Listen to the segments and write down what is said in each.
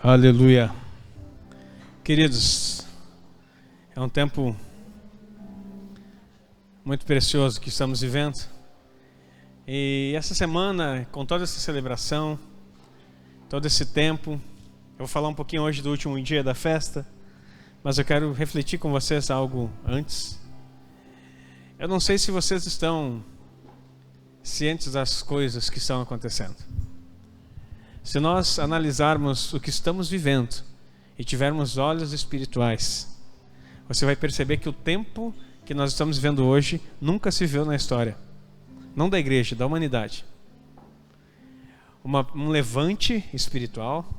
Aleluia. Queridos, é um tempo muito precioso que estamos vivendo. E essa semana, com toda essa celebração, todo esse tempo, eu vou falar um pouquinho hoje do último dia da festa, mas eu quero refletir com vocês algo antes. Eu não sei se vocês estão cientes das coisas que estão acontecendo. Se nós analisarmos o que estamos vivendo e tivermos olhos espirituais, você vai perceber que o tempo que nós estamos vivendo hoje nunca se viu na história. Não da igreja, da humanidade. Um levante espiritual.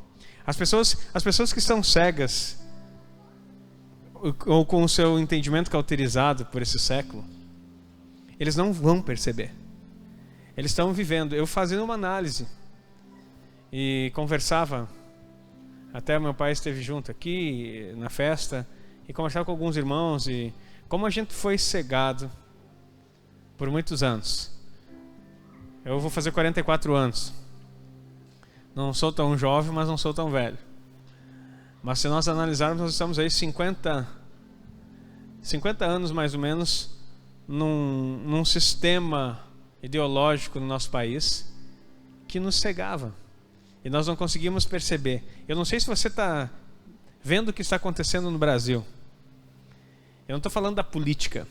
As pessoas que estão cegas ou com o seu entendimento cauterizado por esse século, eles não vão perceber. Eles estão vivendo. Eu fazendo uma análise e conversava, até meu pai esteve junto aqui na festa, e conversava com alguns irmãos, e como a gente foi cegado por muitos anos. Eu vou fazer 44 anos. Não sou tão jovem, mas não sou tão velho. Mas se nós analisarmos, nós estamos aí 50 anos mais ou menos num sistema ideológico no nosso país que nos cegava. E nós não conseguimos perceber. Eu não sei se você está vendo o que está acontecendo no Brasil. Eu não estou falando da política.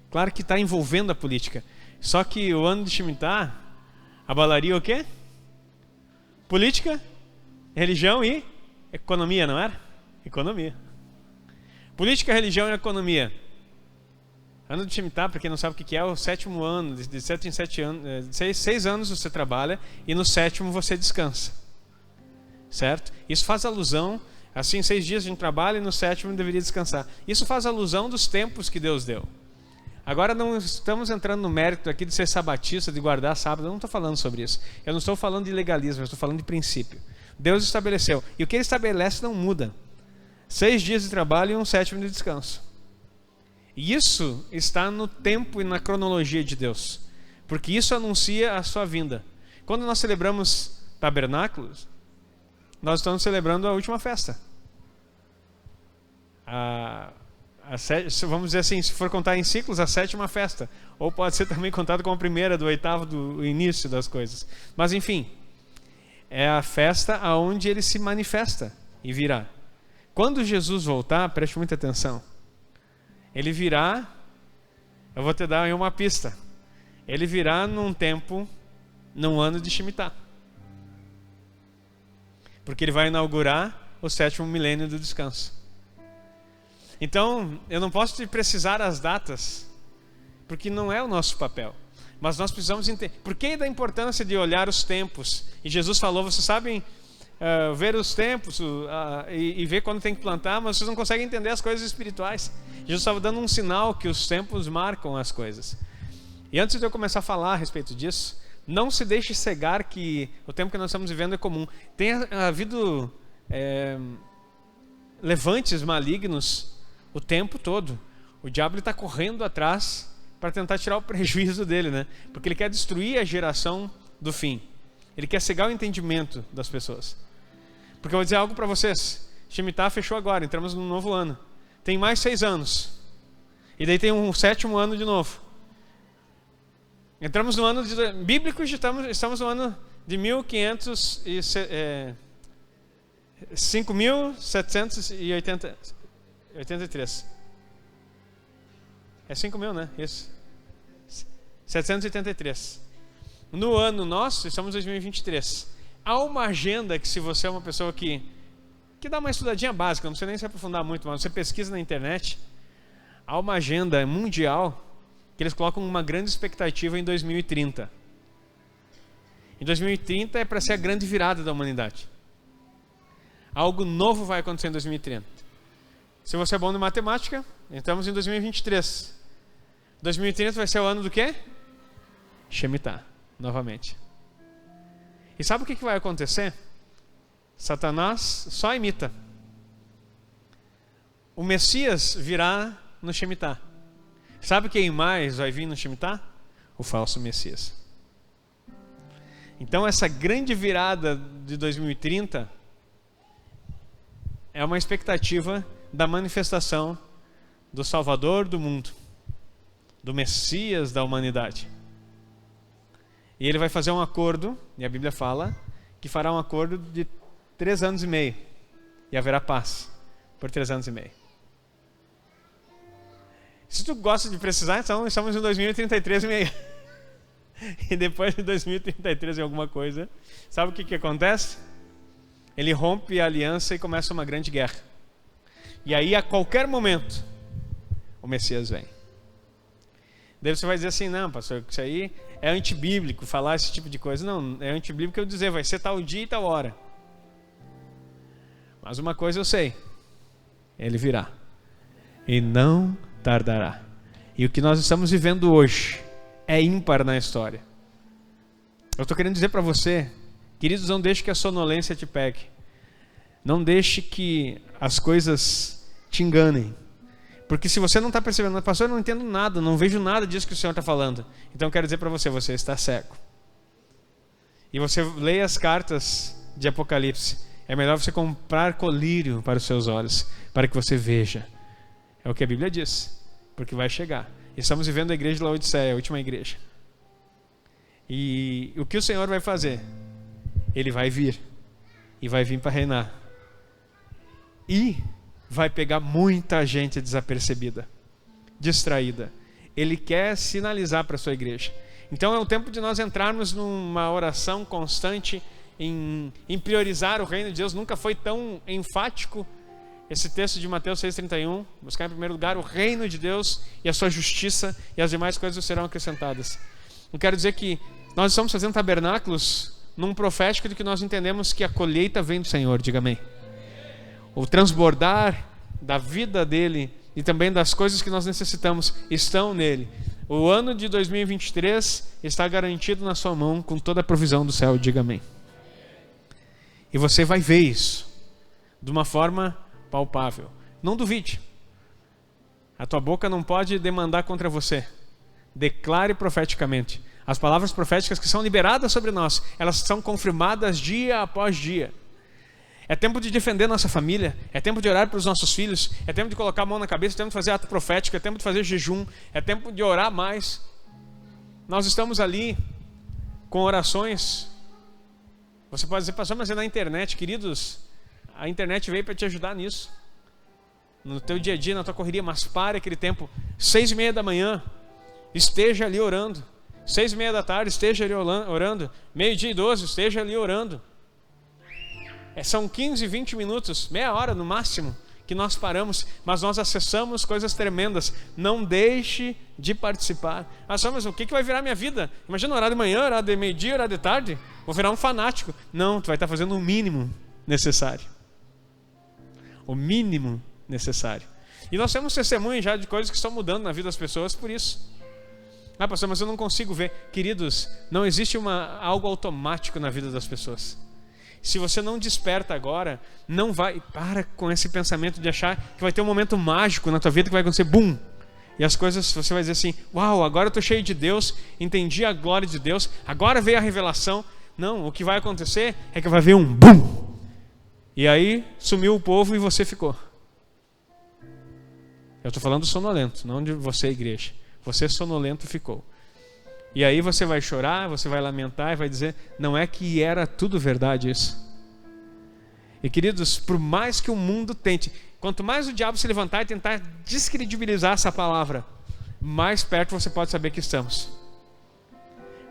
Claro que está envolvendo a política. Só que o ano de Shemitah abalaria o quê? Política, religião e economia, não era? Economia. Política, religião e economia. Ano de Shemitah, para quem não sabe o que é o sétimo ano, de 7 em 7 anos, 6 anos você trabalha e no sétimo você descansa. Certo? Isso faz alusão, assim 6 dias a gente trabalha e no sétimo deveria descansar. Isso faz alusão dos tempos que Deus deu. Agora não estamos entrando no mérito aqui de ser sabatista, de guardar sábado, eu não estou falando sobre isso. Eu não estou falando de legalismo, eu estou falando de princípio. Deus estabeleceu, e o que Ele estabelece não muda. 6 dias de trabalho e um sétimo de descanso. E isso está no tempo e na cronologia de Deus, porque isso anuncia a sua vinda. Quando nós celebramos tabernáculos, nós estamos celebrando a última festa. Vamos dizer assim, se for contar em ciclos, a 7ª festa, ou pode ser também contado como a primeira do 8º do início das coisas. Mas enfim, é a festa aonde Ele se manifesta e virá. Quando Jesus voltar, preste muita atenção. Ele virá, eu vou te dar aí uma pista. Ele virá num ano de Shemitah. Porque Ele vai inaugurar o 7º milênio do descanso. Então, eu não posso te precisar as datas, porque não é o nosso papel. Mas nós precisamos entender. Por que da importância de olhar os tempos? E Jesus falou, vocês sabem ver os tempos e ver quando tem que plantar, mas vocês não conseguem entender as coisas espirituais. Jesus estava dando um sinal que os tempos marcam as coisas. E antes de eu começar a falar a respeito disso, não se deixe cegar que o tempo que nós estamos vivendo é comum. Tem havido levantes malignos o tempo todo. O diabo está correndo atrás para tentar tirar o prejuízo dele, né? Porque ele quer destruir a geração do fim. Ele quer cegar o entendimento das pessoas. Porque eu vou dizer algo para vocês. Shemitah fechou agora, entramos no novo ano. Tem mais 6 anos. E daí tem um 7º ano de novo. Entramos no ano bíblico, estamos no ano de 5.783. É 5.000, né? Isso. 783. No ano nosso, estamos em 2023. Há uma agenda que, se você é uma pessoa que dá uma estudadinha básica, não precisa nem se aprofundar muito, mas você pesquisa na internet, há uma agenda mundial que eles colocam uma grande expectativa em 2030. Em 2030 é para ser a grande virada da humanidade. Algo novo vai acontecer em 2030. Se você é bom de matemática, estamos em 2023. 2030 vai ser o ano do quê? Shemitah, novamente. E sabe o que vai acontecer? Satanás só imita. O Messias virá no Shemitah. Sabe quem mais vai vir no Shemitah? O falso Messias. Então essa grande virada de 2030 é uma expectativa da manifestação do Salvador do mundo, do Messias da humanidade. E ele vai fazer um acordo, e a Bíblia fala que fará um acordo de 3 anos e meio, e haverá paz por 3 anos e meio. Se tu gosta de precisar, então estamos em 2033 e meio. E depois de 2033 e alguma coisa, sabe o que acontece? Ele rompe a aliança e começa uma grande guerra. E aí, a qualquer momento, o Messias vem. Daí você vai dizer assim: não, pastor, isso aí é antibíblico, falar esse tipo de coisa. Não, é antibíblico eu dizer, vai ser tal dia e tal hora. Mas uma coisa eu sei: ele virá e não tardará. E o que nós estamos vivendo hoje é ímpar na história. Eu estou querendo dizer para você, queridos, não deixe que a sonolência te pegue. Não deixe que as coisas te enganem. Porque se você não está percebendo, pastor, eu não entendo nada, não vejo nada disso que o Senhor está falando. Então eu quero dizer para você, você está cego. E você leia as cartas de Apocalipse. É melhor você comprar colírio para os seus olhos, para que você veja. É o que a Bíblia diz, porque vai chegar. Estamos vivendo a igreja de Laodiceia, a última igreja. E o que o Senhor vai fazer? Ele vai vir. E vai vir para reinar. E vai pegar muita gente desapercebida, distraída. Ele quer sinalizar para a sua igreja. Então é o tempo de nós entrarmos numa oração constante em priorizar o reino de Deus. Nunca foi tão enfático esse texto de Mateus 6,31, buscar em primeiro lugar o reino de Deus e a sua justiça, e as demais coisas serão acrescentadas. Eu quero dizer que nós estamos fazendo tabernáculos num profético de que nós entendemos que a colheita vem do Senhor, diga amém. O transbordar da vida dele e também das coisas que nós necessitamos estão nele. O ano de 2023 está garantido na sua mão com toda a provisão do céu, diga amém. E você vai ver isso de uma forma palpável. Não duvide. A tua boca não pode demandar contra você. Declare profeticamente. As palavras proféticas que são liberadas sobre nós, elas são confirmadas dia após dia. É tempo de defender nossa família, é tempo de orar para os nossos filhos, é tempo de colocar a mão na cabeça, é tempo de fazer ato profético, é tempo de fazer jejum, é tempo de orar mais. Nós estamos ali com orações. Você pode dizer, pastor, mas é na internet. Queridos, a internet veio para te ajudar nisso, no teu dia a dia, na tua correria. Mas pare aquele tempo, 6:30 da manhã, esteja ali orando. 6:30 da tarde, esteja ali orando. 12:30, esteja ali orando. São 15, 20 minutos, meia hora no máximo, que nós paramos, mas nós acessamos coisas tremendas. Não deixe de participar. Ah, só, mas o que vai virar minha vida? Imagina orar de manhã, orar de meio-dia, orar de tarde. Vou virar um fanático. Não, tu vai estar fazendo o mínimo necessário. O mínimo necessário. E nós temos testemunho já de coisas que estão mudando na vida das pessoas por isso. Ah, pastor, mas eu não consigo ver. Queridos, não existe algo automático na vida das pessoas. Se você não desperta agora, não vai. Para com esse pensamento de achar que vai ter um momento mágico na tua vida que vai acontecer, bum! E as coisas, você vai dizer assim, uau, agora eu estou cheio de Deus, entendi a glória de Deus, agora veio a revelação. Não, o que vai acontecer é que vai haver um bum! E aí sumiu o povo e você ficou. Eu estou falando do sonolento, não de você, igreja. Você sonolento ficou. E aí você vai chorar, você vai lamentar e vai dizer, não é que era tudo verdade isso. E queridos, por mais que o mundo tente, quanto mais o diabo se levantar e tentar descredibilizar essa palavra, mais perto você pode saber que estamos.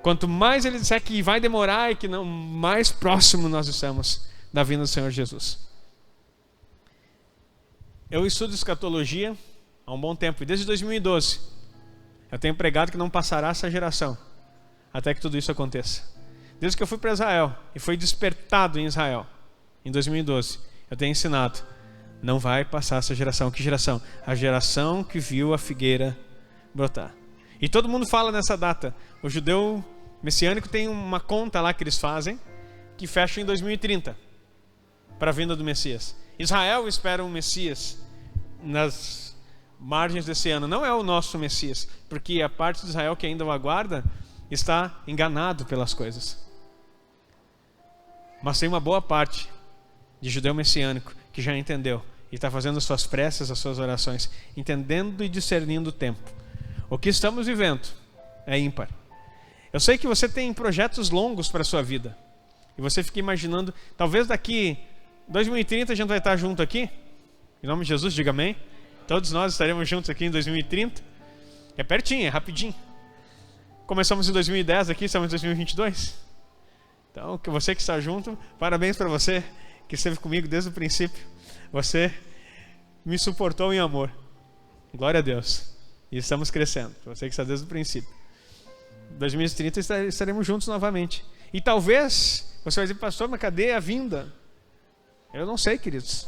Quanto mais ele disser que vai demorar e que não, mais próximo nós estamos da vinda do Senhor Jesus. Eu estudo escatologia há um bom tempo, e desde 2012 eu tenho pregado que não passará essa geração até que tudo isso aconteça. Desde que eu fui para Israel e fui despertado em Israel em 2012, eu tenho ensinado, não vai passar essa geração. Que geração? A geração que viu a figueira brotar. E todo mundo fala nessa data. O judeu messiânico tem uma conta lá que eles fazem, que fecha em 2030 para a vinda do Messias. Israel espera um Messias nas margens desse ano. Não é o nosso Messias, porque a parte de Israel que ainda o aguarda está enganado pelas coisas. Mas tem uma boa parte de judeu messiânico que já entendeu e está fazendo as suas preces, as suas orações, entendendo e discernindo o tempo. O que estamos vivendo é ímpar. Eu sei que você tem projetos longos para a sua vida. E você fica imaginando, talvez daqui 2030 a gente vai estar junto aqui. Em nome de Jesus, diga amém. Todos nós estaremos juntos aqui em 2030. É pertinho, é rapidinho. Começamos em 2010 aqui, estamos em 2022. Então, que você que está junto, parabéns para você que esteve comigo desde o princípio. Você me suportou em amor. Glória a Deus. E estamos crescendo. Você que está desde o princípio. Em 2030 estaremos juntos novamente. E talvez você vai dizer, pastor, mas cadê a vinda? Eu não sei, queridos,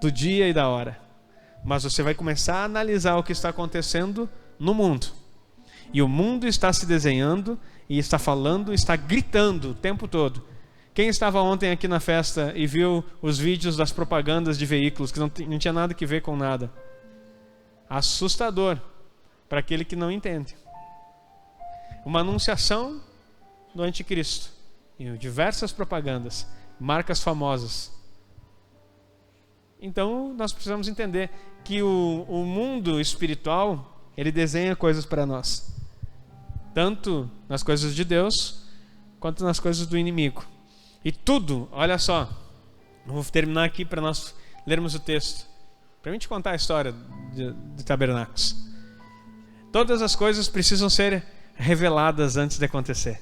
do dia e da hora. Mas você vai começar a analisar o que está acontecendo no mundo. E o mundo está se desenhando e está falando, está gritando o tempo todo. Quem estava ontem aqui na festa e viu os vídeos das propagandas de veículos que não tinha nada que ver com nada? Assustador para aquele que não entende. Uma anunciação do anticristo em diversas propagandas, marcas famosas. Então nós precisamos entender que o mundo espiritual, ele desenha coisas para nós, tanto nas coisas de Deus quanto nas coisas do inimigo. E tudo, olha só, eu vou terminar aqui para nós lermos o texto. Para mim te contar a história de Tabernáculos. Todas as coisas precisam ser reveladas antes de acontecer.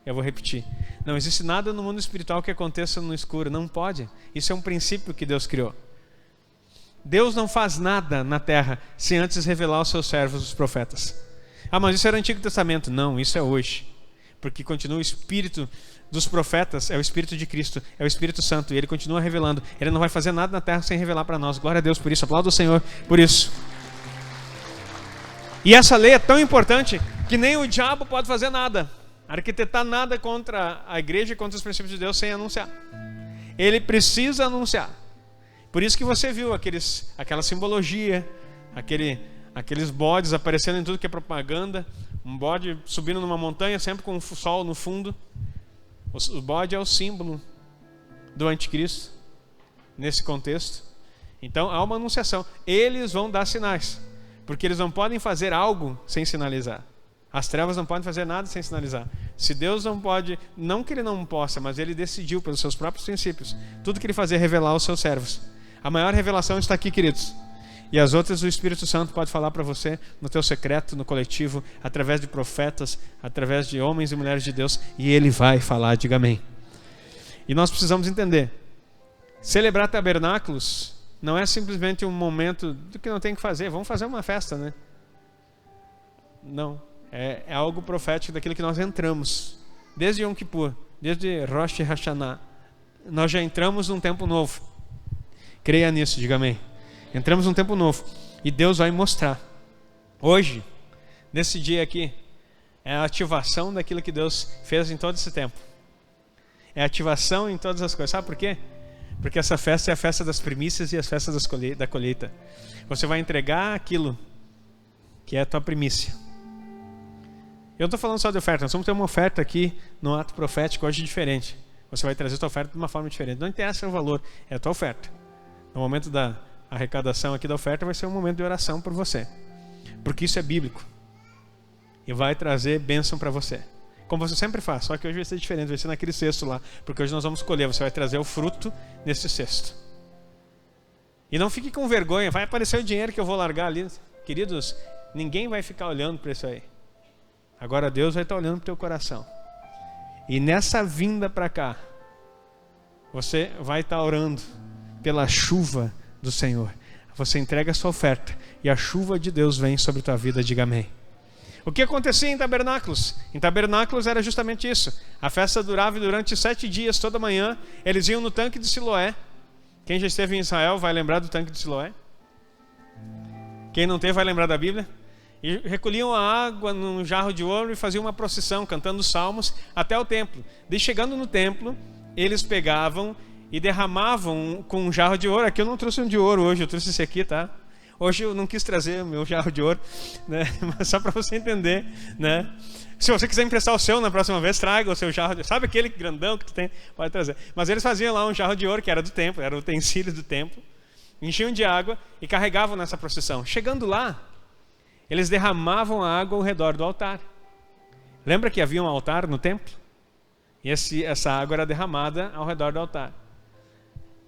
Eu vou repetir. Não existe nada no mundo espiritual que aconteça no escuro. Não pode. Isso é um princípio que Deus criou. Deus não faz nada na terra sem antes revelar aos seus servos, os profetas. Ah, mas isso era o Antigo Testamento. Não, isso é hoje. Porque continua o Espírito dos profetas, é o Espírito de Cristo, é o Espírito Santo. E Ele continua revelando. Ele não vai fazer nada na terra sem revelar para nós. Glória a Deus por isso. Aplauda o Senhor por isso. E essa lei é tão importante que nem o diabo pode fazer nada. Arquitetar nada contra a igreja e contra os princípios de Deus sem anunciar. Ele precisa anunciar. Por isso que você viu aquela simbologia, aqueles bodes aparecendo em tudo que é propaganda. Um bode subindo numa montanha sempre com o sol no fundo. O bode é o símbolo do anticristo nesse contexto. Então há uma anunciação. Eles vão dar sinais, porque eles não podem fazer algo sem sinalizar. As trevas não podem fazer nada sem sinalizar. Se Deus não pode, não que Ele não possa, mas Ele decidiu pelos seus próprios princípios, tudo que Ele fazia é revelar aos seus servos. A maior revelação está aqui, queridos. E as outras o Espírito Santo pode falar para você no teu secreto, no coletivo, através de profetas, através de homens e mulheres de Deus, e Ele vai falar, diga amém. E nós precisamos entender, celebrar tabernáculos não é simplesmente um momento do que não tem que fazer, vamos fazer uma festa, né? Não. É algo profético daquilo que nós entramos. Desde Yom Kippur, desde Rosh Hashanah, nós já entramos num tempo novo. Creia nisso, diga amém. Entramos num tempo novo. E Deus vai mostrar. Hoje, nesse dia aqui, é a ativação daquilo que Deus fez em todo esse tempo. É a ativação em todas as coisas. Sabe por quê? Porque essa festa é a festa das primícias e as festas da colheita. Você vai entregar aquilo que é a tua primícia. Eu não estou falando só de oferta, nós vamos ter uma oferta aqui no ato profético hoje diferente. Você vai trazer a tua oferta de uma forma diferente. Não interessa o valor, é a tua oferta. No momento da arrecadação aqui da oferta vai ser um momento de oração por você. Porque isso é bíblico. E vai trazer bênção para você. Como você sempre faz, só que hoje vai ser diferente, vai ser naquele cesto lá. Porque hoje nós vamos colher, você vai trazer o fruto nesse cesto. E não fique com vergonha, vai aparecer o dinheiro que eu vou largar ali. Queridos, ninguém vai ficar olhando para isso aí. Agora Deus vai estar olhando para o teu coração. E nessa vinda para cá, você vai estar orando pela chuva do Senhor. Você entrega a sua oferta e a chuva de Deus vem sobre a tua vida, diga amém. O que acontecia em Tabernáculos? Em Tabernáculos era justamente isso. A festa durava durante 7 dias, toda manhã. Eles iam no tanque de Siloé. Quem já esteve em Israel vai lembrar do tanque de Siloé. Quem não teve vai lembrar da Bíblia. E recolhiam a água num jarro de ouro e faziam uma procissão, cantando salmos, até o templo. Daí chegando no templo, eles pegavam e derramavam com um jarro de ouro. Aqui eu não trouxe um de ouro hoje, eu trouxe esse aqui, tá? Hoje eu não quis trazer o meu jarro de ouro, né? Mas só para você entender, né? Se você quiser emprestar o seu na próxima vez, traga o seu jarro de ouro. Sabe aquele grandão que tu tem? Pode trazer. Mas eles faziam lá um jarro de ouro que era do templo, era o utensílio do templo. Enchiam de água e carregavam nessa procissão. Chegando lá, eles derramavam a água ao redor do altar. Lembra que havia um altar no templo? E essa água era derramada ao redor do altar.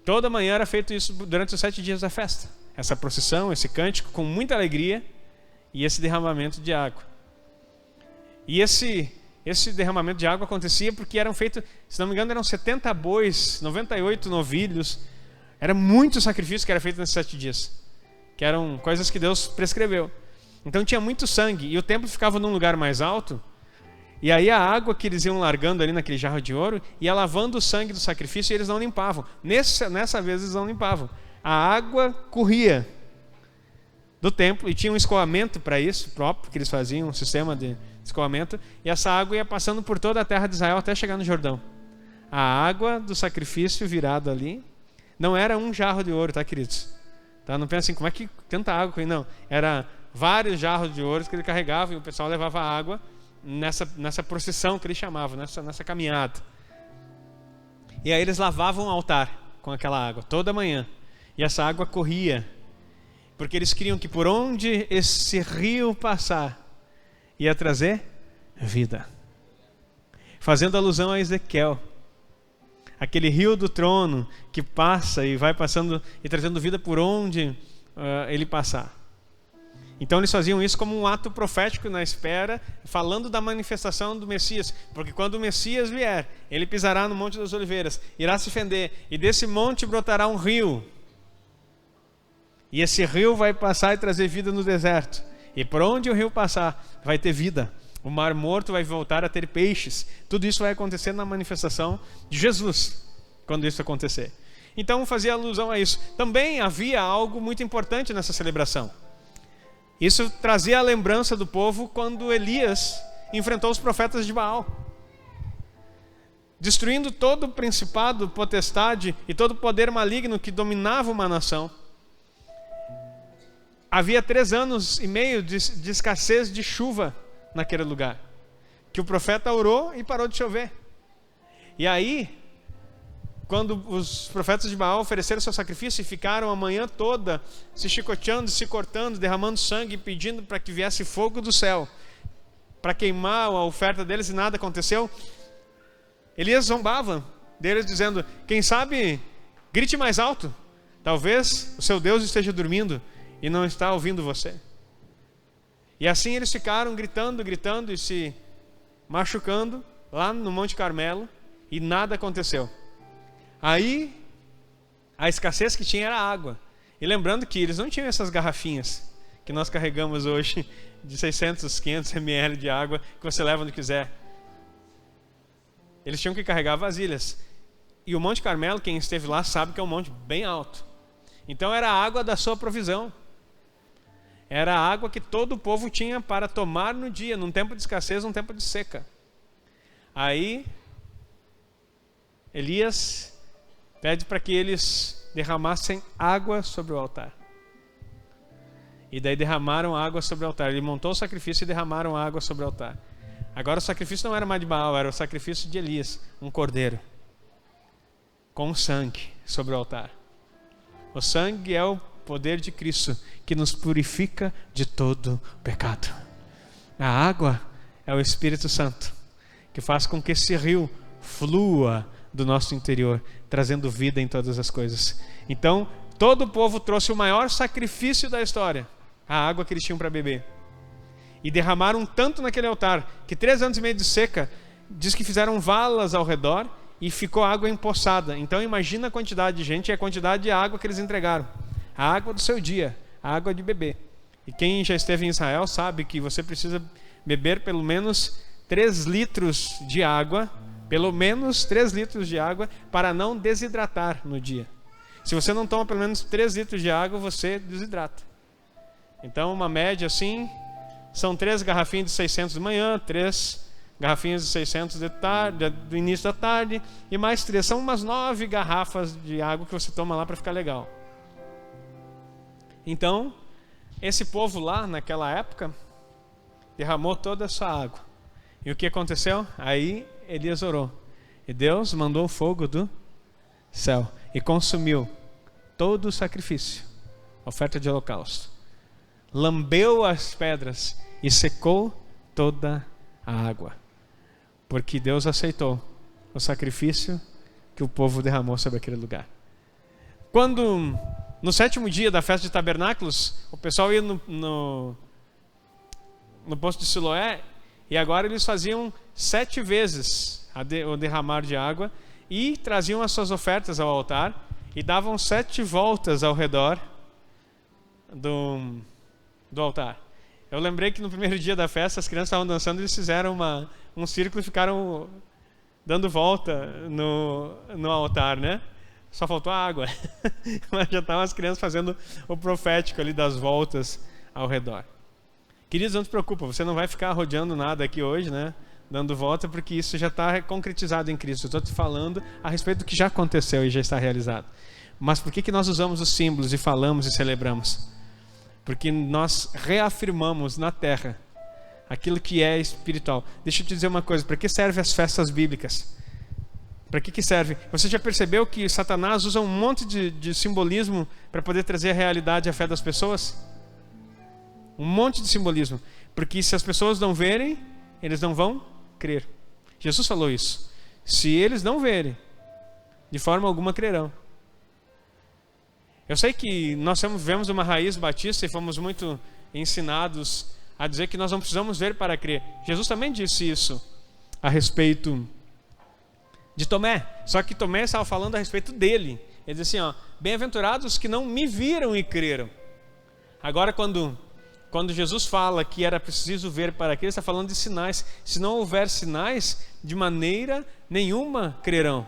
Toda manhã era feito isso durante os 7 dias da festa. Essa procissão, esse cântico com muita alegria e esse derramamento de água. E esse derramamento de água acontecia porque eram feitos, se não me engano, eram 70 bois, 98 novilhos. Era muito sacrifício que era feito nesses 7 dias. Que eram coisas que Deus prescreveu. Então tinha muito sangue. E o templo ficava num lugar mais alto. E aí a água que eles iam largando ali naquele jarro de ouro ia lavando o sangue do sacrifício e eles não limpavam. Nessa vez eles não limpavam. A água corria do templo e tinha um escoamento para isso próprio, que eles faziam, um sistema de escoamento. E essa água ia passando por toda a terra de Israel até chegar no Jordão. A água do sacrifício virado ali não era um jarro de ouro, tá, queridos? Tá? Não pensa assim, como é que tanta água aí? Não, era vários jarros de ouro que ele carregava e o pessoal levava água nessa procissão que eles chamavam, nessa caminhada. E aí eles lavavam o altar com aquela água toda manhã. E essa água corria, porque eles queriam que por onde esse rio passar, ia trazer vida. Fazendo alusão a Ezequiel. Aquele rio do trono que passa e vai passando e trazendo vida por onde ele passar. Então eles faziam isso como um ato profético na espera, falando da manifestação do Messias. Porque quando o Messias vier, ele pisará no Monte das Oliveiras, irá se fender, e desse monte brotará um rio. E esse rio vai passar e trazer vida no deserto. E por onde o rio passar, vai ter vida. O mar morto vai voltar a ter peixes. Tudo isso vai acontecer na manifestação de Jesus, quando isso acontecer. Então fazia alusão a isso. Também havia algo muito importante nessa celebração. Isso trazia a lembrança do povo quando Elias enfrentou os profetas de Baal, destruindo todo o principado, potestade e todo o poder maligno que dominava uma nação. Havia 3 anos e meio de escassez de chuva naquele lugar, que o profeta orou e parou de chover. E aí, quando os profetas de Baal ofereceram seu sacrifício e ficaram a manhã toda se chicoteando, se cortando, derramando sangue, pedindo para que viesse fogo do céu para queimar a oferta deles, e nada aconteceu, Elias zombava deles dizendo: quem sabe grite mais alto, talvez o seu Deus esteja dormindo e não está ouvindo você. E assim eles ficaram gritando e se machucando lá no Monte Carmelo, e nada aconteceu. Aí, a escassez que tinha era água. E lembrando que eles não tinham essas garrafinhas que nós carregamos hoje, de 600, 500 ml de água, que você leva onde quiser. Eles tinham que carregar vasilhas. E o Monte Carmelo, quem esteve lá sabe que é um monte bem alto. Então era a água da sua provisão. Era a água que todo o povo tinha para tomar no dia, num tempo de escassez, num tempo de seca. Aí, Elias pede para que eles derramassem água sobre o altar. E daí derramaram água sobre o altar. Ele montou o sacrifício e derramaram água sobre o altar. Agora o sacrifício não era mais de Baal, era o sacrifício de Elias, um cordeiro com sangue sobre o altar. O sangue é o poder de Cristo que nos purifica de todo pecado. A água é o Espírito Santo que faz com que esse rio flua do nosso interior, trazendo vida em todas as coisas. Então, todo o povo trouxe o maior sacrifício da história, a água que eles tinham para beber. E derramaram tanto naquele altar, que 3 anos e meio de seca, diz que fizeram valas ao redor e ficou água empoçada. Então imagina a quantidade de gente e a quantidade de água que eles entregaram. A água do seu dia, a água de beber. E quem já esteve em Israel sabe que você precisa beber pelo menos 3 litros de água, pelo menos 3 litros de água, para não desidratar no dia. Se você não toma pelo menos 3 litros de água, você desidrata. Então uma média assim, são 3 garrafinhas de 600 de manhã, 3 garrafinhas de 600 de tarde, do início da tarde, e mais 3, são umas 9 garrafas de água que você toma lá para ficar legal. Então, esse povo lá, naquela época, derramou toda essa água. E o que aconteceu? Aí Elias orou. E Deus mandou fogo do céu e consumiu todo o sacrifício, oferta de holocausto. Lambeu as pedras e secou toda a água. Porque Deus aceitou o sacrifício que o povo derramou sobre aquele lugar. Quando, no 7º dia da festa de tabernáculos, o pessoal ia no poço de Siloé, e agora eles faziam 7 vezes o derramar de água, e traziam as suas ofertas ao altar, e davam 7 voltas ao redor do altar. Eu lembrei que no primeiro dia da festa, as crianças estavam dançando, eles fizeram um círculo e ficaram dando volta no altar, né? Só faltou a água. Mas já estavam as crianças fazendo o profético ali das voltas ao redor. Queridos, não se preocupa, você não vai ficar rodeando nada aqui hoje, né? Dando volta, porque isso já está concretizado em Cristo. Eu estou te falando a respeito do que já aconteceu e já está realizado. Mas por que nós usamos os símbolos e falamos e celebramos? Porque nós reafirmamos na terra aquilo que é espiritual. Deixa eu te dizer uma coisa, para que servem as festas bíblicas? Para que serve? Você já percebeu que Satanás usa um monte de simbolismo para poder trazer a realidade e a fé das pessoas? Um monte de simbolismo. Porque se as pessoas não verem, eles não vão crer. Jesus falou isso. Se eles não verem, de forma alguma crerão. Eu sei que nós vivemos uma raiz batista e fomos muito ensinados a dizer que nós não precisamos ver para crer. Jesus também disse isso a respeito de Tomé. Só que Tomé estava falando a respeito dele. Ele disse assim, bem-aventurados que não me viram e creram. Agora quando Jesus fala que era preciso ver para crer, ele está falando de sinais. Se não houver sinais, de maneira nenhuma crerão.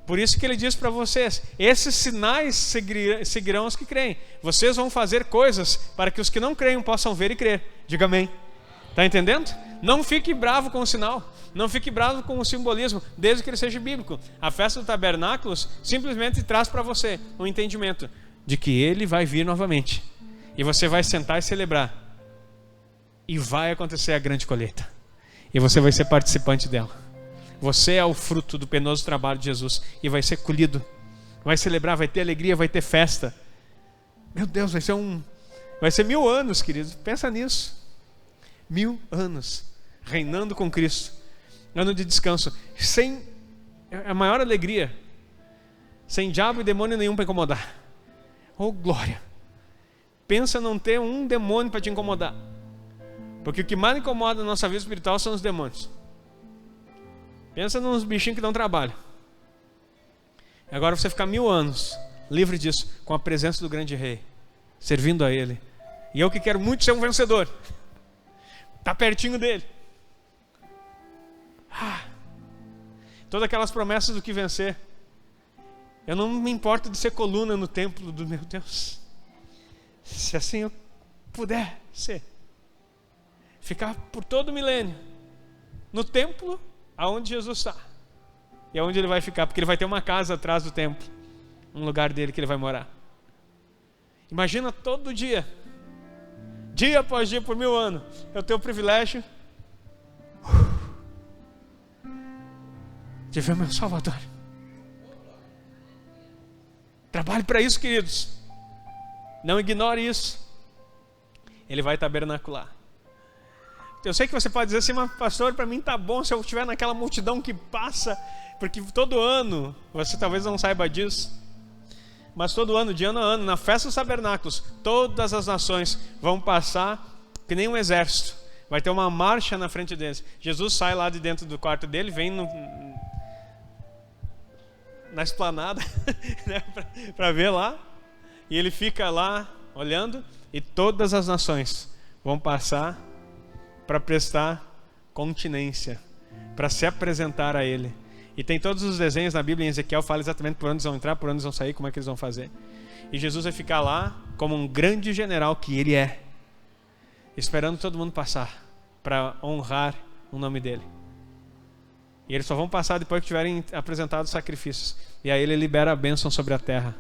Por isso que ele diz para vocês, esses sinais seguirão os que creem. Vocês vão fazer coisas para que os que não creem possam ver e crer. Diga amém. Está entendendo? Não fique bravo com o sinal. Não fique bravo com o simbolismo, desde que ele seja bíblico. A festa do tabernáculos simplesmente traz para você um entendimento de que ele vai vir novamente. E você vai sentar e celebrar. E vai acontecer a grande colheita. E você vai ser participante dela. Você é o fruto do penoso trabalho de Jesus. E vai ser colhido. Vai celebrar, vai ter alegria, vai ter festa. Meu Deus, vai ser 1000 anos, queridos. Pensa nisso. 1000 anos. Reinando com Cristo. Ano de descanso. Sem a maior alegria. Sem diabo e demônio nenhum para incomodar. Oh, glória. Pensa não ter um demônio para te incomodar. Porque o que mais incomoda na nossa vida espiritual são os demônios. Pensa nos bichinhos que não trabalham. Agora você fica 1000 anos livre disso, com a presença do grande rei, servindo a ele. E eu que quero muito ser um vencedor. Está pertinho dele. Todas aquelas promessas do que vencer. Eu não me importo de ser coluna no templo do meu Deus. Se assim eu puder ser. Ficar por todo o milênio no templo aonde Jesus está. E aonde ele vai ficar, porque ele vai ter uma casa atrás do templo, um lugar dele que ele vai morar. Imagina todo dia, dia após dia, por 1000 anos, eu tenho o privilégio de ver o meu Salvador. Trabalhe para isso, queridos. Não ignore isso. Ele vai tabernacular. Eu sei que você pode dizer assim, mas pastor, para mim tá bom se eu estiver naquela multidão que passa, porque todo ano, você talvez não saiba disso, mas todo ano, de ano a ano, na festa dos tabernáculos, todas as nações vão passar que nem um exército. Vai ter uma marcha na frente deles. Jesus sai lá de dentro do quarto dele, vem na esplanada né, para ver lá, e ele fica lá olhando, e todas as nações vão passar para prestar continência, para se apresentar a ele. E tem todos os desenhos na Bíblia, em Ezequiel fala exatamente por onde eles vão entrar, por onde eles vão sair, como é que eles vão fazer. E Jesus vai ficar lá como um grande general que ele é, esperando todo mundo passar para honrar o nome dele. E eles só vão passar depois que tiverem apresentado os sacrifícios. E aí ele libera a bênção sobre a terra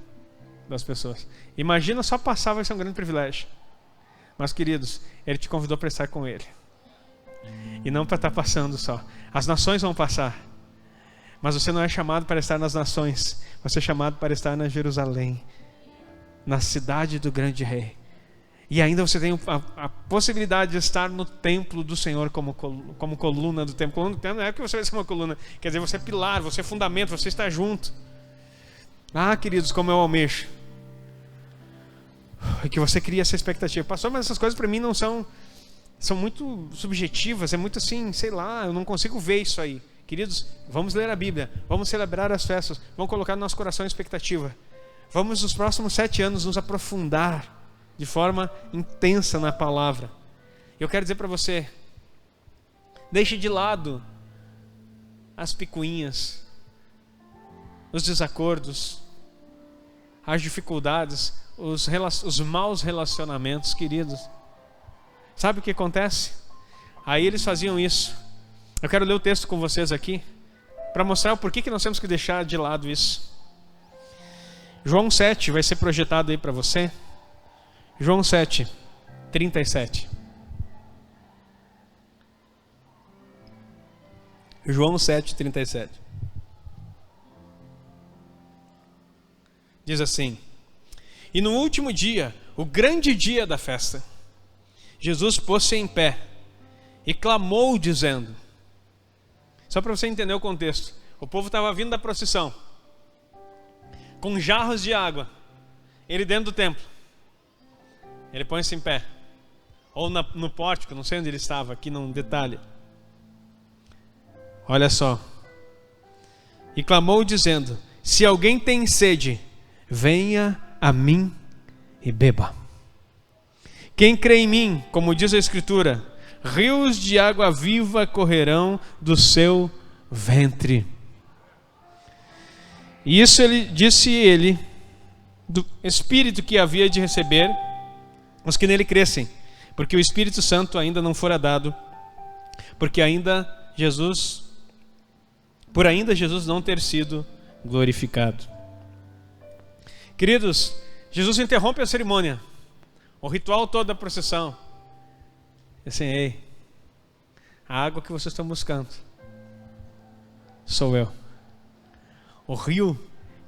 das pessoas. Imagina só passar, vai ser um grande privilégio. Mas, queridos, Ele te convidou para estar com Ele. E não para estar passando só. As nações vão passar. Mas você não é chamado para estar nas nações. Você é chamado para estar na Jerusalém, na cidade do grande rei. E ainda você tem a possibilidade de estar no templo do Senhor como coluna do templo. Coluna do templo não é que você vai ser uma coluna. Quer dizer, você é pilar, você é fundamento, você está junto. Ah, queridos, como eu almejo. E que você cria essa expectativa. Pastor, mas essas coisas para mim não são muito subjetivas. É muito assim, sei lá, eu não consigo ver isso aí. Queridos, vamos ler a Bíblia. Vamos celebrar as festas. Vamos colocar no nosso coração expectativa. Vamos nos próximos 7 anos nos aprofundar de forma intensa na palavra. Eu quero dizer para você, deixe de lado as picuinhas, os desacordos, as dificuldades, os maus relacionamentos, queridos. Sabe o que acontece? Aí eles faziam isso. Eu quero ler o texto com vocês aqui, para mostrar o porquê que nós temos que deixar de lado isso. João 7 vai ser projetado aí para você. João 7, 37. João 7, 37. Diz assim: E no último dia, o grande dia da festa, Jesus pôs-se em pé e clamou dizendo... Só para você entender o contexto. O povo estava vindo da procissão, com jarros de água. Ele dentro do templo. Ele põe-se em pé. Ou no pórtico, não sei onde ele estava, aqui num detalhe. Olha só. E clamou dizendo: Se alguém tem sede, venha a mim e beba. Quem crê em mim, como diz a Escritura, rios de água viva correrão do seu ventre. E isso disse ele, do Espírito que havia de receber os que nele crescem, porque o Espírito Santo ainda não fora dado, porque por ainda Jesus não ter sido glorificado. Queridos, Jesus interrompe a cerimônia, o ritual todo da procissão. Assim, ei, a água que vocês estão buscando sou eu. O rio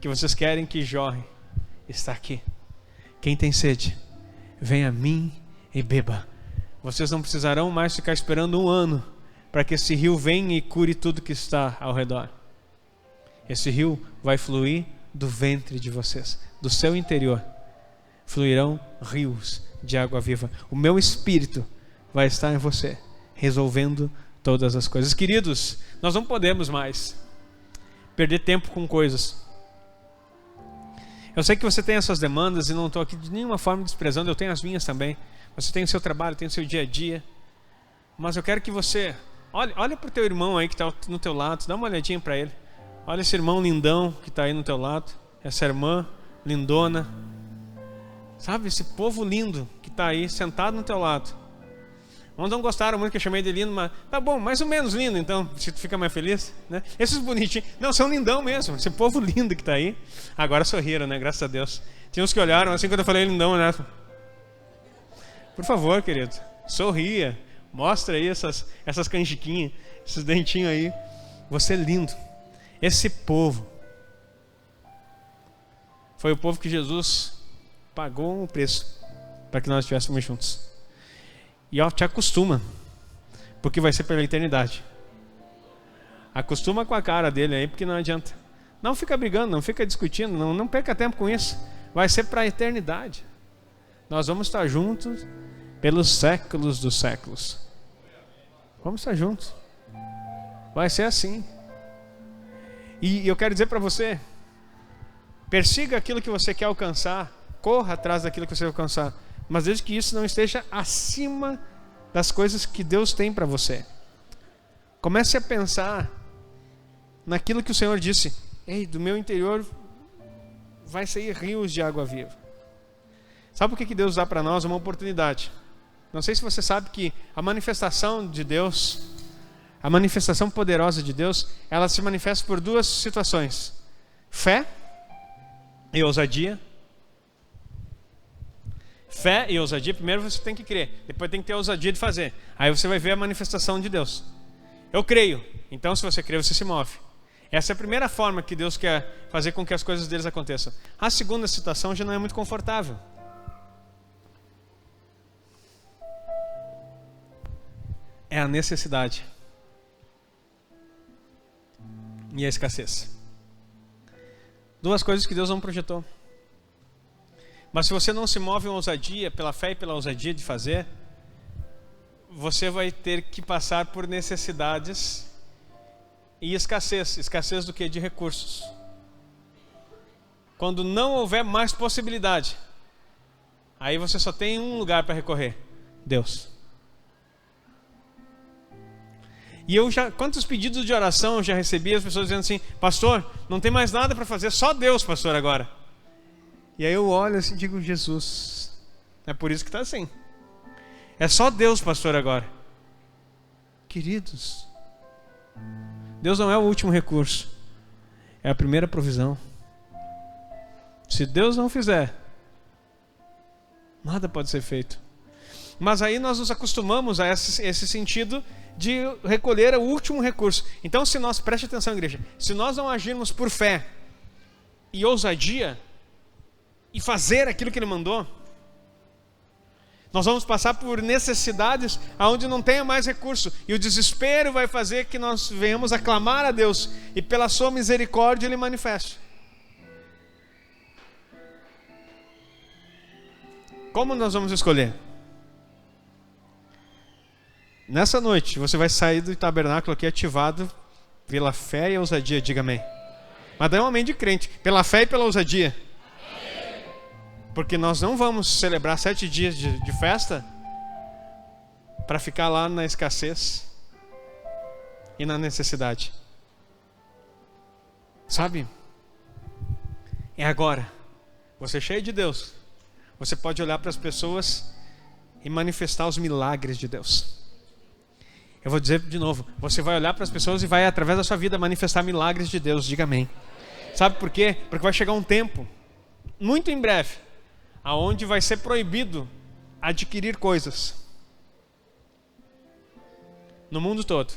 que vocês querem que jorre está aqui. Quem tem sede, venha a mim e beba. Vocês não precisarão mais ficar esperando 1 ano para que esse rio venha e cure tudo que está ao redor. Esse rio vai fluir do ventre de vocês, do seu interior. Fluirão rios de água viva. O meu Espírito vai estar em você, resolvendo todas as coisas. Queridos, nós não podemos mais perder tempo com coisas. Eu sei que você tem as suas demandas e não estou aqui de nenhuma forma desprezando, eu tenho as minhas também. Você tem o seu trabalho, tem o seu dia a dia. Mas eu quero que você olha para o teu irmão aí que está no teu lado, dá uma olhadinha para ele. Olha esse irmão lindão que está aí no teu lado, essa irmã lindona. Sabe, esse povo lindo que está aí sentado no teu lado. Uns não gostaram muito que eu chamei de lindo, mas tá bom, mais ou menos lindo, então, se tu fica mais feliz, né? Esses bonitinhos, não, são lindão mesmo, esse povo lindo que está aí. Agora sorriram, né? Graças a Deus. Tinha uns que olharam assim quando eu falei lindão, né? Por favor, querido, sorria, mostra aí essas canjiquinhas, esses dentinhos aí. Você é lindo. Esse povo foi o povo que Jesus pagou o preço para que nós estivéssemos juntos. E ó, te acostuma, porque vai ser pela eternidade. Acostuma com a cara dele aí, porque não adianta. Não fica brigando, não fica discutindo, não perca tempo com isso. Vai ser para a eternidade. Nós vamos estar juntos pelos séculos dos séculos. Vamos estar juntos. Vai ser assim. E eu quero dizer para você, persiga aquilo que você quer alcançar, corra atrás daquilo que você quer alcançar, mas desde que isso não esteja acima das coisas que Deus tem para você. Comece a pensar naquilo que o Senhor disse: ei, do meu interior vai sair rios de água viva. Sabe o que Deus dá para nós? Uma oportunidade. Não sei se você sabe que a manifestação de Deus, a manifestação poderosa de Deus, ela se manifesta por 2 situações: fé e ousadia. Fé e ousadia, primeiro você tem que crer, depois tem que ter a ousadia de fazer. Aí você vai ver a manifestação de Deus. Eu creio, então se você crê, você se move. Essa é a primeira forma que Deus quer fazer com que as coisas deles aconteçam. A segunda situação já não é muito confortável. É a necessidade e a escassez. Duas coisas que Deus não projetou. Mas se você não se move em ousadia, pela fé e pela ousadia de fazer, você vai ter que passar por necessidades e escassez. Escassez do quê? De recursos. Quando não houver mais possibilidade, aí você só tem um lugar para recorrer: Deus. E quantos pedidos de oração eu já recebi, as pessoas dizendo assim: pastor, não tem mais nada para fazer, só Deus, pastor, agora. E aí eu olho assim e digo: Jesus, é por isso que está assim. É só Deus, pastor, agora. Queridos, Deus não é o último recurso, é a primeira provisão. Se Deus não fizer, nada pode ser feito. Mas aí nós nos acostumamos a esse sentido de recolher o último recurso. Então, preste atenção, igreja, se nós não agirmos por fé e ousadia e fazer aquilo que Ele mandou, nós vamos passar por necessidades onde não tenha mais recurso, e o desespero vai fazer que nós venhamos a clamar a Deus, e pela sua misericórdia Ele manifeste. Como nós vamos escolher? Nessa noite você vai sair do tabernáculo aqui ativado pela fé e a ousadia, diga amém. Mas daí é um amém de crente, pela fé e pela ousadia. Porque nós não vamos celebrar 7 dias de festa para ficar lá na escassez e na necessidade. Sabe? É agora. Você é cheio de Deus, você pode olhar para as pessoas e manifestar os milagres de Deus. Eu vou dizer de novo: você vai olhar para as pessoas e vai, através da sua vida, manifestar milagres de Deus, diga amém. Sabe por quê? Porque vai chegar um tempo, muito em breve, aonde vai ser proibido adquirir coisas no mundo todo.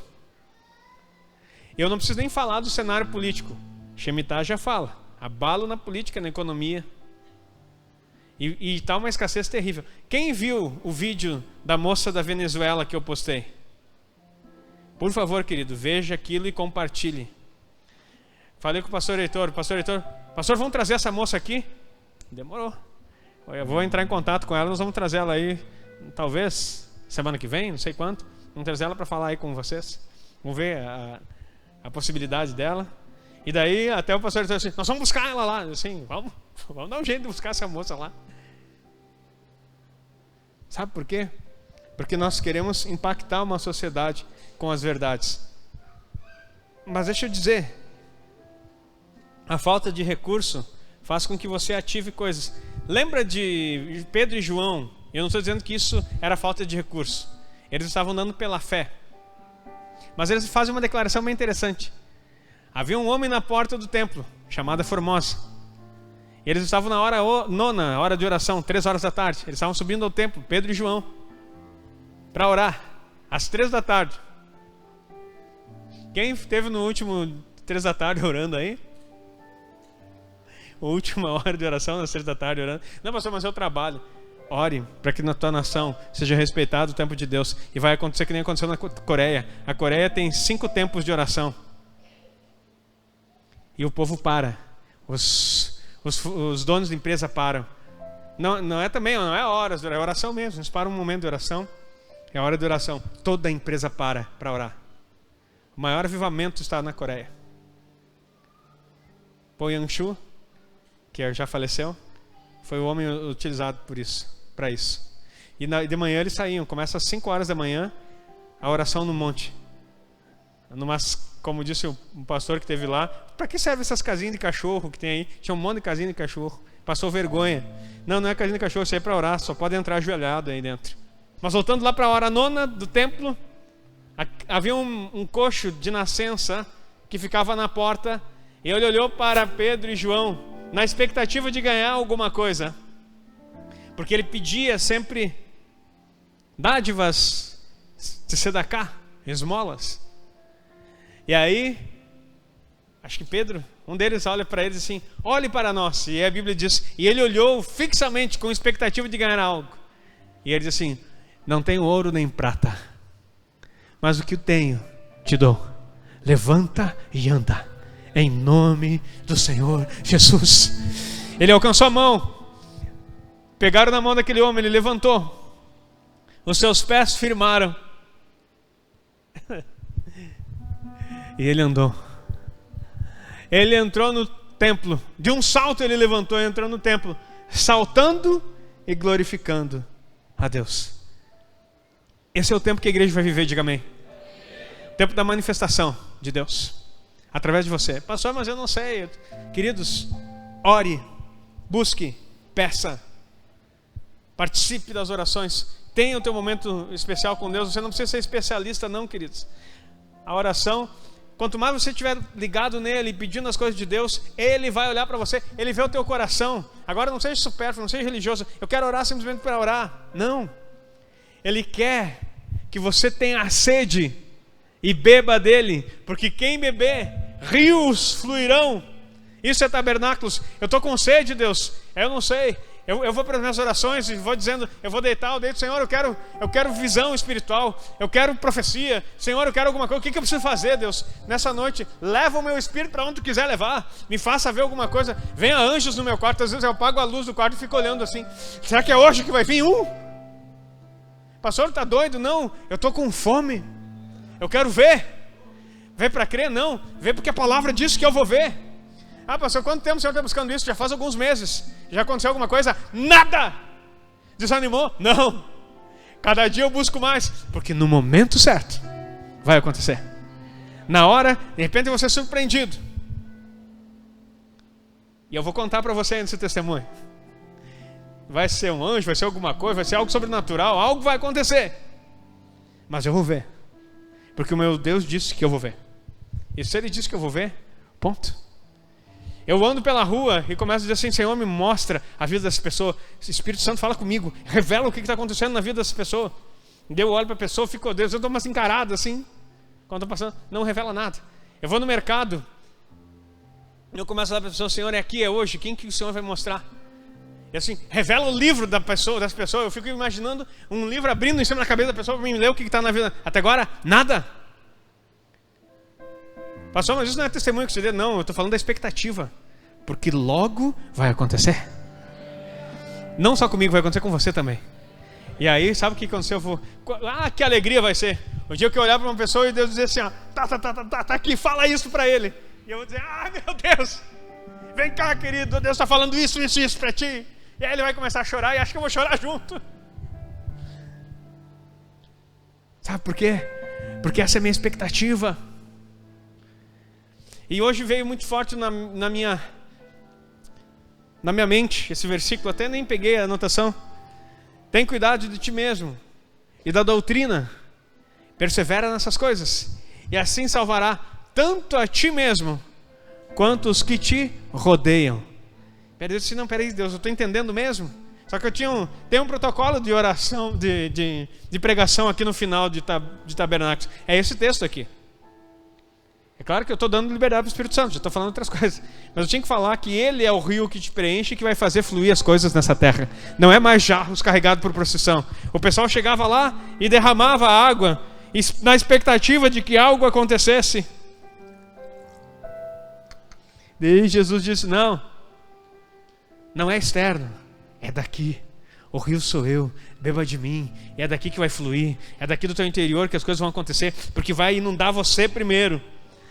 Eu não preciso nem falar do cenário político. Shemitah já fala: abalo na política, na economia, e está uma escassez terrível. Quem viu o vídeo da moça da Venezuela que eu postei? Por favor, querido, veja aquilo e compartilhe. Falei com o pastor Heitor: pastor, vamos trazer essa moça aqui? Demorou. Eu vou entrar em contato com ela, nós vamos trazer ela aí, talvez semana que vem, não sei quanto. Vamos trazer ela para falar aí com vocês. Vamos ver a possibilidade dela. E daí até o pastor disse assim: nós vamos buscar ela lá. Assim, vamos dar um jeito de buscar essa moça lá. Sabe por quê? Porque nós queremos impactar uma sociedade com as verdades. Mas deixa eu dizer, a falta de recurso faz com que você ative coisas. Lembra de Pedro e João? Eu não estou dizendo que isso era falta de recurso. Eles estavam andando pela fé. Mas eles fazem uma declaração bem interessante. Havia um homem na porta do templo, chamada Formosa. Eles estavam na hora nona, hora de oração, 3 horas da tarde. Eles estavam subindo ao templo, Pedro e João, para orar, às 3 da tarde. Quem esteve no último 3 da tarde orando aí? A última hora de oração, às 3 da tarde orando. Não, pastor, mas eu trabalho. Ore para que na tua nação seja respeitado o tempo de Deus. E vai acontecer que nem aconteceu na Coreia. A Coreia tem 5 tempos de oração. E o povo para. Os donos da empresa param. Não é horas, é oração mesmo. Eles param um momento de oração. É a hora de oração. Toda a empresa para orar. O maior avivamento está na Coreia. Po Yang-shu, que já faleceu, foi o homem utilizado para isso. E de manhã eles saíam, começa às 5 horas da manhã, a oração no monte. Como disse um pastor que esteve lá: para que serve essas casinhas de cachorro que tem aí? Tinha um monte de casinha de cachorro. Passou vergonha. Não é casinha de cachorro, isso aí é para orar, só pode entrar ajoelhado aí dentro. Mas voltando lá para a hora nona do templo, havia um coxo de nascença que ficava na porta, e ele olhou para Pedro e João na expectativa de ganhar alguma coisa. porque ele pedia sempre dádivas de sedacá, esmolas. E aí, acho que Pedro, um deles olha para eles assim: olhe para nós. E a Bíblia diz: e ele olhou fixamente com expectativa de ganhar algo. E ele diz assim: não tenho ouro nem prata, mas o que eu tenho te dou. Levanta e anda, em nome do Senhor Jesus. Ele alcançou a mão, pegaram na mão daquele homem, ele levantou, os seus pés firmaram e ele andou. Ele entrou no templo, de um salto ele levantou e entrou no templo, saltando e glorificando a Deus. Esse é o tempo que a igreja vai viver, diga amém. O tempo da manifestação de Deus através de você. Pastor, mas eu não sei. Queridos, ore, busque, peça, participe das orações, tenha o teu momento especial com Deus. Você não precisa ser especialista não, queridos. A oração, quanto mais você estiver ligado nele, pedindo as coisas de Deus, ele vai olhar para você, ele vê o teu coração. Agora não seja supérfluo, não seja religioso: eu quero orar simplesmente para orar. Não, ele quer que você tenha a sede e beba dele, porque quem beber, rios fluirão. Isso é tabernáculos. Eu estou com sede, Deus, eu não sei. Eu vou para as minhas orações e vou dizendo, eu vou deitar, eu deito: Senhor, eu quero visão espiritual, eu quero profecia, Senhor, eu quero alguma coisa. O que eu preciso fazer, Deus, nessa noite? Leva o meu espírito para onde tu quiser levar, me faça ver alguma coisa. Venha anjos no meu quarto. Às vezes eu apago a luz do quarto e fico olhando assim: será que é hoje que vai vir um? Pastor, está doido? Não, eu estou com fome, eu quero ver. Ver para crer? Não, ver porque a palavra diz que eu vou ver. Ah, pastor, quanto tempo o senhor está buscando isso? Já faz alguns meses. Já aconteceu alguma coisa? Nada! Desanimou? Não. Cada dia eu busco mais, porque no momento certo vai acontecer. Na hora, de repente você é surpreendido. E eu vou contar para você nesse testemunho. Vai ser um anjo, vai ser alguma coisa, vai ser algo sobrenatural, algo vai acontecer. Mas eu vou ver, porque o meu Deus disse que eu vou ver. E se ele disse que eu vou ver, ponto. Eu ando pela rua e começo a dizer assim: Senhor, me mostra a vida dessa pessoa. O Espírito Santo fala comigo, revela o que está acontecendo na vida dessa pessoa. E eu olho para a pessoa, fico: Deus, eu dou umas encaradas assim, quando estou passando, não revela nada. Eu vou no mercado, eu começo a falar para a pessoa: Senhor, é aqui, é hoje, quem que o Senhor vai mostrar? E assim, revela o livro das pessoas. Eu fico imaginando um livro abrindo em cima da cabeça da pessoa para me ler o que está na vida. Até agora, nada. Pastor, mas isso não é testemunho que você dê. Não, eu estou falando da expectativa, porque logo vai acontecer. Não só comigo, vai acontecer com você também. E aí, sabe o que aconteceu? Que alegria vai ser o dia que eu olhar para uma pessoa e Deus dizer assim: ó, tá aqui, fala isso para ele. E eu vou dizer: meu Deus, vem cá, querido, Deus está falando isso para ti. E aí ele vai começar a chorar e acho que eu vou chorar junto. Sabe por quê? Porque essa é a minha expectativa. E hoje veio muito forte na minha mente esse versículo, até nem peguei a anotação. Tem cuidado de ti mesmo e da doutrina, persevera nessas coisas, e assim salvará tanto a ti mesmo quanto os que te rodeiam. Peraí, Deus, eu estou entendendo mesmo. Só que eu tem um protocolo de oração, de pregação aqui no final de Tabernáculos. É esse texto aqui. É claro que eu estou dando liberdade para o Espírito Santo, já estou falando outras coisas. Mas eu tinha que falar que ele é o rio que te preenche e que vai fazer fluir as coisas nessa terra. Não é mais jarros carregados por procissão. O pessoal chegava lá e derramava água na expectativa de que algo acontecesse. Daí Jesus disse: não é externo, é daqui. O rio sou eu, beba de mim. É daqui que vai fluir, é daqui do teu interior que as coisas vão acontecer, porque vai inundar você primeiro.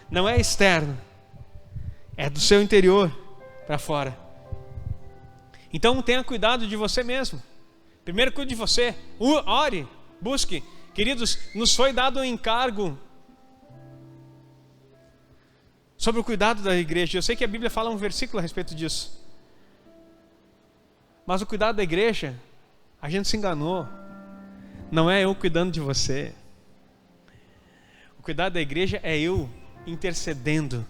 Não é externo, é do seu interior para fora. Então tenha cuidado de você mesmo. Primeiro cuide de você, ore, busque. Queridos, nos foi dado um encargo sobre o cuidado da igreja. Eu sei que a Bíblia fala um versículo a respeito disso, mas o cuidado da igreja, a gente se enganou. Não é eu cuidando de você. O cuidado da igreja é eu intercedendo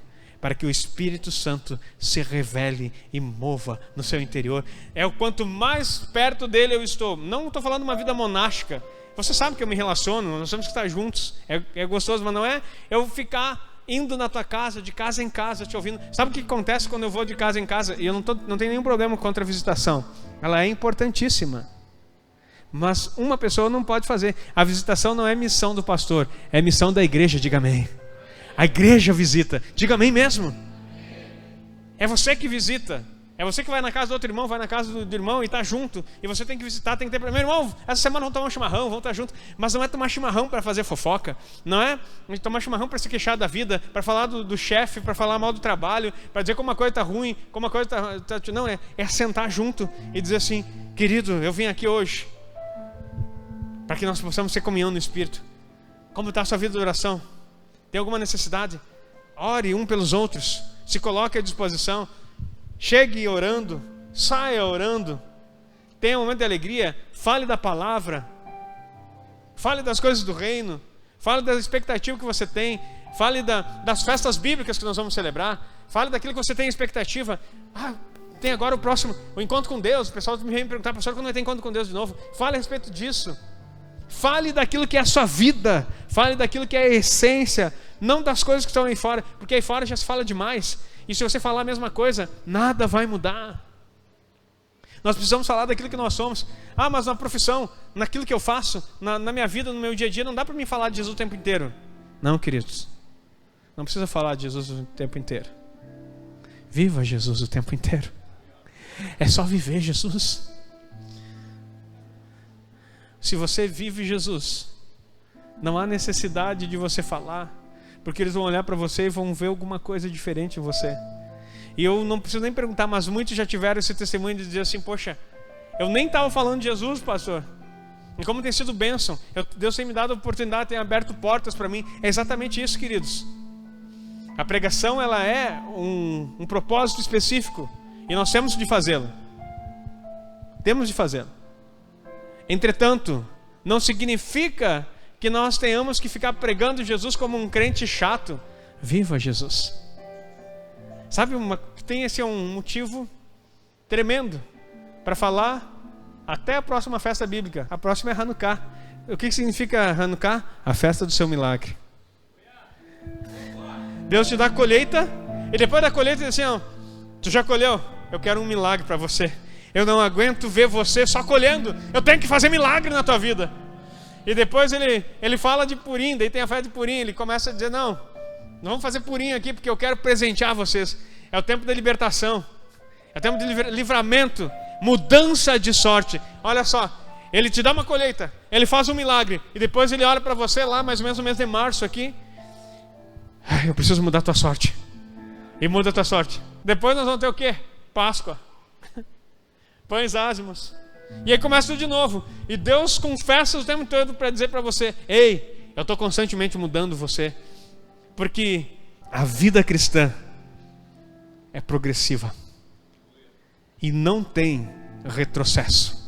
para que o Espírito Santo se revele e mova no seu interior. É o quanto mais perto dele eu estou. Não estou falando de uma vida monástica. Você sabe que eu me relaciono, nós temos que estar juntos. É gostoso, mas não é eu ficar indo na tua casa, de casa em casa, te ouvindo. Sabe o que acontece quando eu vou de casa em casa? E eu não tenho nenhum problema contra a visitação. Ela é importantíssima. Mas uma pessoa não pode fazer. A visitação não é missão do pastor, é missão da igreja, diga amém. A igreja visita, diga amém mesmo. É você que visita. É você que vai na casa do outro irmão, vai na casa do irmão e está junto. E você tem que visitar, tem que ter... Meu irmão, essa semana vamos tomar um chimarrão, vamos estar juntos. Mas não é tomar chimarrão para fazer fofoca. Não é tomar chimarrão para se queixar da vida, para falar do chefe, para falar mal do trabalho, para dizer como uma coisa está ruim, como uma coisa está... Não, é sentar junto e dizer assim: querido, eu vim aqui hoje para que nós possamos ter comunhão no Espírito. Como está a sua vida de oração? Tem alguma necessidade? Ore um pelos outros. Se coloque à disposição. Chegue orando. Saia orando. Tenha um momento de alegria. Fale da palavra. Fale das coisas do reino. Fale da expectativa que você tem. Fale das festas bíblicas que nós vamos celebrar. Fale daquilo que você tem expectativa. Tem agora o encontro com Deus. O pessoal me vem me perguntar: pastor, quando vai ter encontro com Deus de novo? Fale a respeito disso. Fale daquilo que é a sua vida. Fale daquilo que é a essência. Não das coisas que estão aí fora. Porque aí fora já se fala demais. E se você falar a mesma coisa, nada vai mudar. Nós precisamos falar daquilo que nós somos. Mas na profissão, naquilo que eu faço, na minha vida, no meu dia a dia, não dá para mim falar de Jesus o tempo inteiro. Não, queridos. Não precisa falar de Jesus o tempo inteiro. Viva Jesus o tempo inteiro. É só viver Jesus. Se você vive Jesus, não há necessidade de você falar, porque eles vão olhar para você e vão ver alguma coisa diferente em você. E eu não preciso nem perguntar, mas muitos já tiveram esse testemunho de dizer assim: poxa, eu nem estava falando de Jesus, pastor. E como tem sido bênção. Deus tem me dado a oportunidade, tem aberto portas para mim. É exatamente isso, queridos. A pregação, ela é um propósito específico. E nós temos de fazê-la. Temos de fazê-la. Entretanto, não significa que nós tenhamos que ficar pregando Jesus como um crente chato. Viva Jesus. Sabe, tem esse um motivo tremendo para falar até a próxima festa bíblica. A próxima é Hanukkah. O que significa Hanukkah? A festa do seu milagre. Deus te dá a colheita, e depois da colheita diz assim: tu já colheu? Eu quero um milagre para você. Eu não aguento ver você só colhendo. Eu tenho que fazer milagre na tua vida. E depois ele fala de Purim. Daí tem a festa de Purim. Ele começa a dizer: não vamos fazer Purim aqui, porque eu quero presentear vocês. É o tempo da libertação. É o tempo de livramento. Mudança de sorte. Olha só, ele te dá uma colheita, ele faz um milagre, e depois ele olha para você lá mais ou menos no mês de março aqui: eu preciso mudar a tua sorte. E muda a tua sorte. Depois nós vamos ter o quê? Páscoa. Pães ázimos. E aí começa tudo de novo. E Deus confessa o tempo todo para dizer para você: ei, eu estou constantemente mudando você. Porque a vida cristã é progressiva. E não tem retrocesso.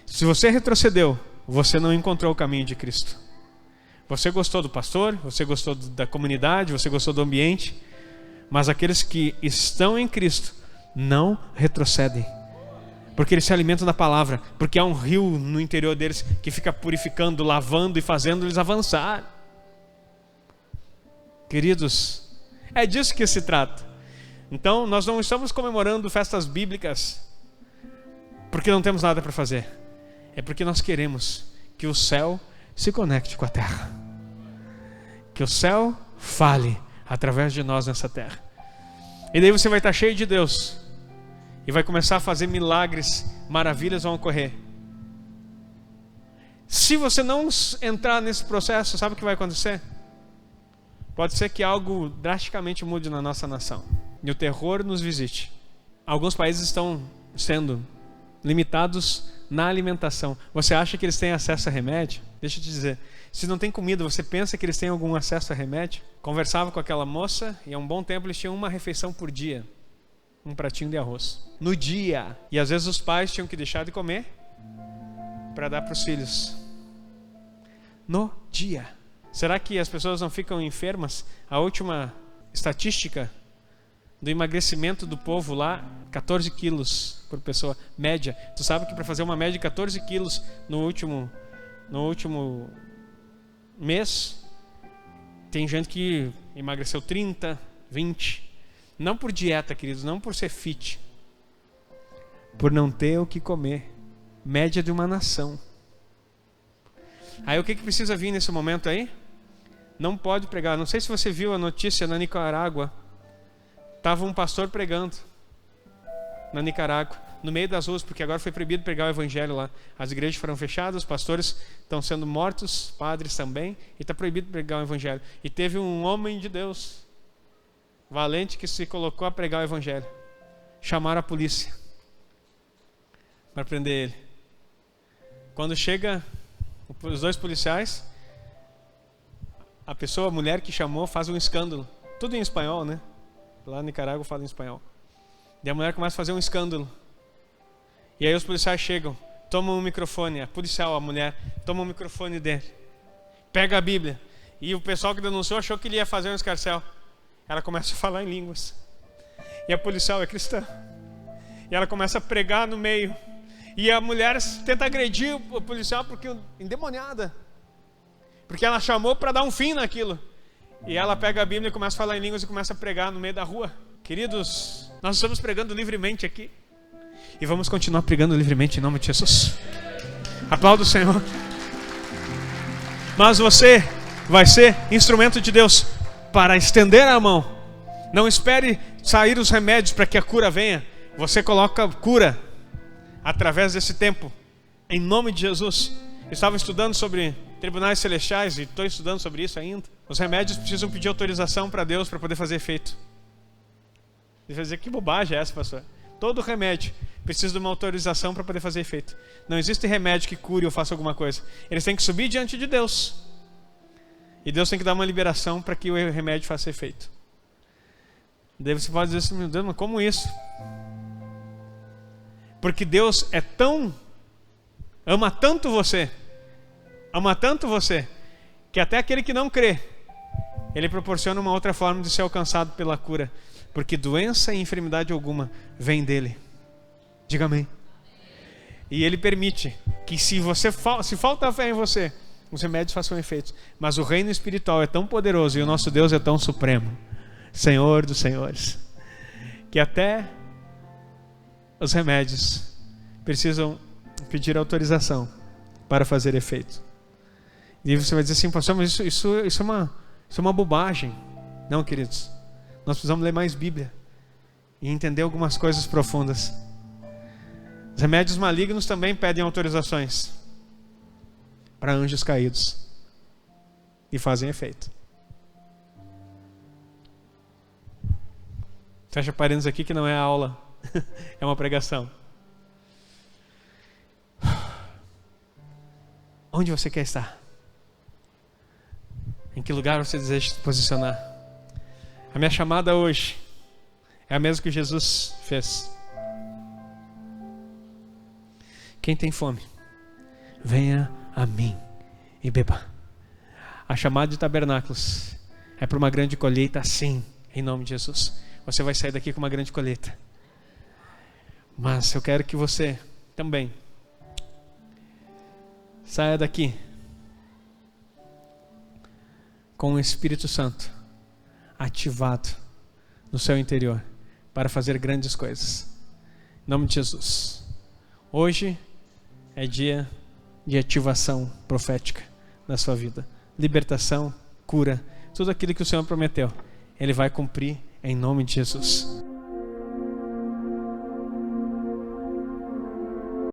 Se você retrocedeu, você não encontrou o caminho de Cristo. Você gostou do pastor, você gostou da comunidade, você gostou do ambiente. Mas aqueles que estão em Cristo não retrocedem, porque eles se alimentam da palavra, porque há um rio no interior deles que fica purificando, lavando e fazendo eles avançar. Queridos, é disso que se trata. Então nós não estamos comemorando festas bíblicas porque não temos nada para fazer. É porque nós queremos que o céu se conecte com a terra, que o céu fale através de nós nessa terra. E daí você vai estar cheio de Deus e vai começar a fazer milagres, maravilhas vão ocorrer. Se você não entrar nesse processo, sabe o que vai acontecer? Pode ser que algo drasticamente mude na nossa nação e o terror nos visite. Alguns países estão sendo limitados na alimentação. Você acha que eles têm acesso a remédio? Deixa eu te dizer, se não tem comida, você pensa que eles têm algum acesso a remédio? Conversava com aquela moça e há um bom tempo eles tinham uma refeição por dia. Um pratinho de arroz. No dia. E às vezes os pais tinham que deixar de comer para dar para os filhos. No dia. Será que as pessoas não ficam enfermas? A última estatística do emagrecimento do povo lá, 14 quilos por pessoa, média. Tu sabe que para fazer uma média de 14 quilos no último mês, tem gente que emagreceu 30, 20. Não por dieta, queridos, não por ser fit, por não ter o que comer. Média de uma nação. Aí o que precisa vir nesse momento aí? Não pode pregar. Não sei se você viu a notícia na Nicarágua. Estava um pastor pregando na Nicarágua, no meio das ruas, porque agora foi proibido pregar o evangelho lá. As igrejas foram fechadas, os pastores estão sendo mortos, padres também, e está proibido pregar o evangelho. E teve um homem de Deus valente que se colocou a pregar o evangelho. Chamaram a polícia para prender ele. Quando chega os dois policiais, a mulher que chamou faz um escândalo. Tudo em espanhol, né? Lá na Nicarágua fala em espanhol. E a mulher começa a fazer um escândalo. E aí os policiais chegam, tomam um microfone, a mulher, toma o microfone dele, pega a Bíblia. E o pessoal que denunciou achou que ele ia fazer um escarcéu. Ela começa a falar em línguas. E a policial é cristã. E ela começa a pregar no meio. E a mulher tenta agredir o policial porque endemoniada. Porque ela chamou para dar um fim naquilo. E ela pega a Bíblia e começa a falar em línguas e começa a pregar no meio da rua. Queridos, nós estamos pregando livremente aqui. E vamos continuar pregando livremente em nome de Jesus. Aplauda o Senhor. Mas você vai ser instrumento de Deus para estender a mão. Não espere sair os remédios para que a cura venha. Você coloca cura através desse tempo. Em nome de Jesus. Estava estudando sobre tribunais celestiais e estou estudando sobre isso ainda. Os remédios precisam pedir autorização para Deus para poder fazer efeito. Você vai dizer, que bobagem é essa, pastor? Todo remédio precisa de uma autorização para poder fazer efeito. Não existe remédio que cure ou faça alguma coisa. Eles têm que subir diante de Deus. E Deus tem que dar uma liberação para que o remédio faça efeito. Daí você pode dizer assim, meu Deus, mas como isso? Porque Deus ama tanto você, que até aquele que não crê, Ele proporciona uma outra forma de ser alcançado pela cura. Porque doença e enfermidade alguma vem dele. Diga amém. E Ele permite que se falta fé em você, os remédios façam efeito. Mas o reino espiritual é tão poderoso e o nosso Deus é tão supremo, Senhor dos senhores, que até os remédios precisam pedir autorização para fazer efeito. E você vai dizer assim, pastor, mas isso é uma bobagem. Não, queridos, nós precisamos ler mais Bíblia e entender algumas coisas profundas. Os remédios malignos também pedem autorizações para anjos caídos e fazem efeito. Fecha parênteses aqui que não é aula, é uma pregação. Onde você quer estar? Em que lugar você deseja se posicionar? A minha chamada hoje é a mesma que Jesus fez. Quem tem fome, venha a mim e beba. A chamada de tabernáculos é para uma grande colheita, sim, em nome de Jesus. Você vai sair daqui com uma grande colheita. Mas eu quero que você também saia daqui com o Espírito Santo ativado no seu interior para fazer grandes coisas. Em nome de Jesus. Hoje é dia de ativação profética na sua vida. Libertação, cura, tudo aquilo que o Senhor prometeu, Ele vai cumprir em nome de Jesus.